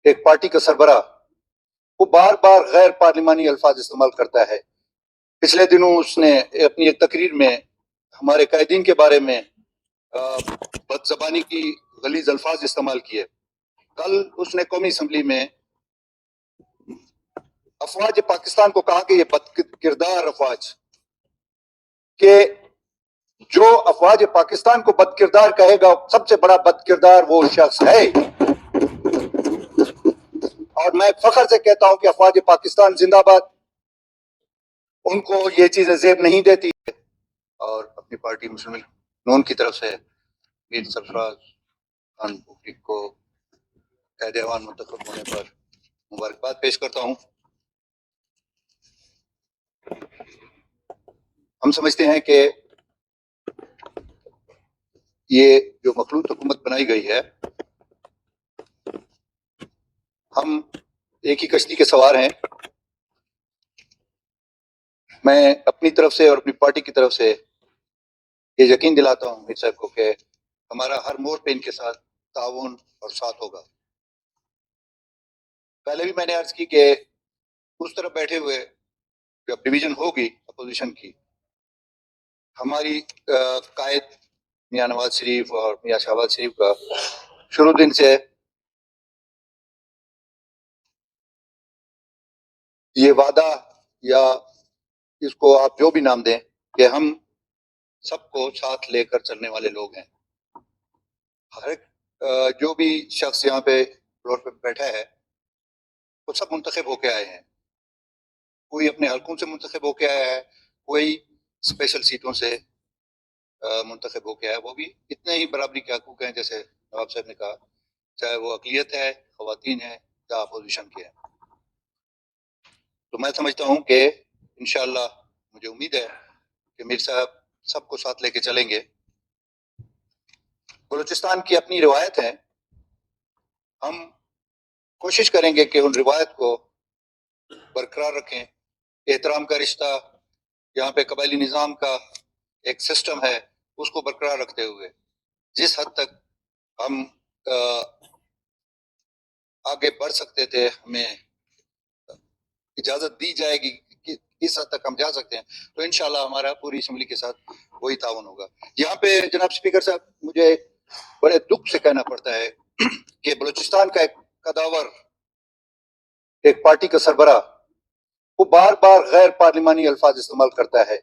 ایک پارٹی کا سربراہ وہ بار بار غیر پارلیمانی الفاظ استعمال کرتا ہے. پچھلے دنوں اس نے اپنی ایک تقریر میں ہمارے قائدین کے بارے میں بد زبانی کی غلیظ الفاظ استعمال کیے. کل اس نے قومی اسمبلی میں افواج پاکستان کو کہا کہ یہ بد کردار افواج، کہ جو افواج پاکستان کو بد کردار کہے گا سب سے بڑا بد کردار وہ شخص ہے. اور میں فخر سے کہتا ہوں کہ افواج پاکستان زندہ باد. ان کو یہ چیزیں زیب نہیں دیتی. اور اپنی پارٹی مسلم نون کی طرف سے میر سرفراز خان بگٹی کو قائد ایوان منتخب ہونے پر مبارکباد پیش کرتا ہوں. ہم سمجھتے ہیں کہ یہ جو مخلوط حکومت بنائی گئی ہے، ہم ایک ہی کشتی کے سوار ہیں. میں اپنی طرف سے اور اپنی پارٹی کی طرف سے یہ یقین دلاتا ہوں میر صاحب کو کہ ہمارا ہر موڑ پہ ان کے ساتھ تعاون اور ساتھ ہوگا. پہلے بھی میں نے عرض کی کہ اس طرف بیٹھے ہوئے جب ڈویژن ہوگی اپوزیشن کی، ہماری قائد میاں نواز شریف اور میاں شہباز شریف کا شروع دن سے یہ وعدہ، یا اس کو آپ جو بھی نام دیں، کہ ہم سب کو ساتھ لے کر چلنے والے لوگ ہیں. ہر ایک جو بھی شخص یہاں پہ فلور پہ بیٹھا ہے وہ سب منتخب ہو کے آئے ہیں. کوئی اپنے حلقوں سے منتخب ہو کے آیا ہے، کوئی اسپیشل سیٹوں سے منتخب ہو کے آیا. وہ بھی اتنے ہی برابری کے حقوق ہیں جیسے نواب صاحب نے کہا، چاہے وہ اقلیت ہے، خواتین ہیں یا اپوزیشن کے ہیں. تو میں سمجھتا ہوں کہ انشاءاللہ مجھے امید ہے کہ میر صاحب سب کو ساتھ لے کے چلیں گے. بلوچستان کی اپنی روایت ہے، ہم کوشش کریں گے کہ ان روایت کو برقرار رکھیں. احترام کا رشتہ، یہاں پہ قبائلی نظام کا ایک سسٹم ہے، اس کو برقرار رکھتے ہوئے جس حد تک ہم آگے بڑھ سکتے تھے، ہمیں اجازت دی جائے گی کہ اس حد تک ہم جا سکتے ہیں، تو انشاءاللہ ہمارا پوری اسمبلی کے ساتھ وہی تعاون ہوگا. یہاں پہ جناب اسپیکر صاحب، مجھے بڑے دکھ سے کہنا پڑتا ہے کہ بلوچستان کا ایک قداور، ایک پارٹی کا سربراہ وہ بار بار غیر پارلیمانی الفاظ استعمال کرتا ہے.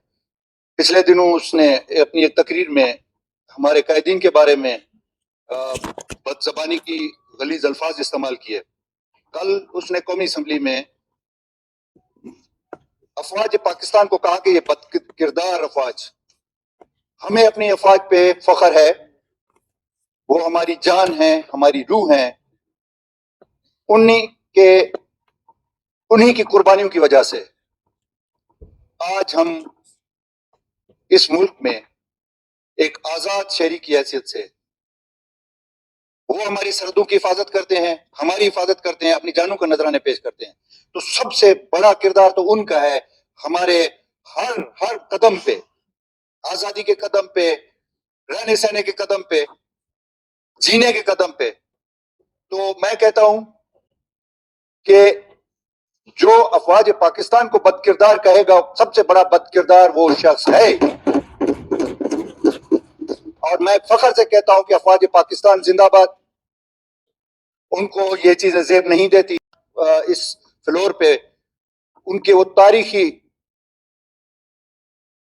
پچھلے دنوں اس نے اپنی ایک تقریر میں ہمارے قائدین کے بارے میں بد زبانی کی غلیظ الفاظ استعمال کیے. کل اس نے قومی اسمبلی میں افواج پاکستان کو کہا کہ یہ بد کردار افواج. ہمیں اپنی افواج پہ فخر ہے، وہ ہماری جان ہیں، ہماری روح ہیں. انہی کی قربانیوں کی وجہ سے آج ہم اس ملک میں ایک آزاد شہری کی حیثیت سے، وہ ہماری سرحدوں کی حفاظت کرتے ہیں، ہماری حفاظت کرتے ہیں، اپنی جانوں کا نذرانے پیش کرتے ہیں. تو سب سے بڑا کردار تو ان کا ہے، ہمارے ہر قدم پہ، آزادی کے قدم پہ، رہنے سہنے کے قدم پہ، جینے کے قدم پہ. تو میں کہتا ہوں کہ جو افواج پاکستان کو بد کردار کہے گا سب سے بڑا بد کردار وہ شخص ہے. اور میں فخر سے کہتا ہوں کہ افواج پاکستان زندہ باد. ان کو یہ چیزیں زیب نہیں دیتی. اس فلور پہ ان کے وہ تاریخی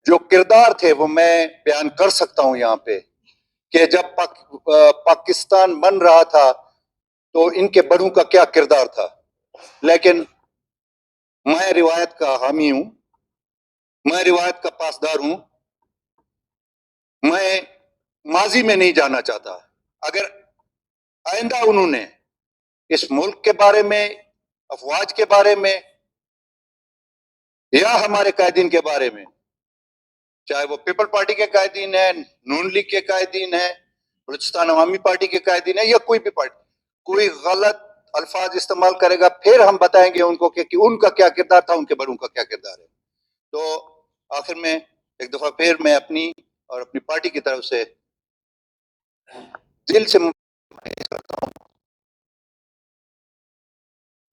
جو کردار تھے وہ میں بیان کر سکتا ہوں یہاں پہ، کہ جب پاکستان بن رہا تھا تو ان کے بڑوں کا کیا کردار تھا. لیکن میں روایت کا حامی ہوں، میں روایت کا پاسدار ہوں. میں ماضی میں نہیں جانا چاہتا. اگر آئندہ انہوں نے اس ملک کے بارے میں، افواج کے بارے میں، یا ہمارے قائدین کے بارے میں، چاہے وہ پیپل پارٹی کے قائدین ہیں، نون لیگ کے قائدین ہیں، بلوچستان عوامی پارٹی کے قائدین ہیں، یا کوئی بھی پارٹی، کوئی غلط الفاظ استعمال کرے گا، پھر ہم بتائیں گے ان کو کہ ان کا کیا کردار تھا، ان کے بڑوں کا کیا کردار ہے. تو آخر میں ایک دفعہ پھر میں اپنی اور اپنی پارٹی کی طرف سے دل سے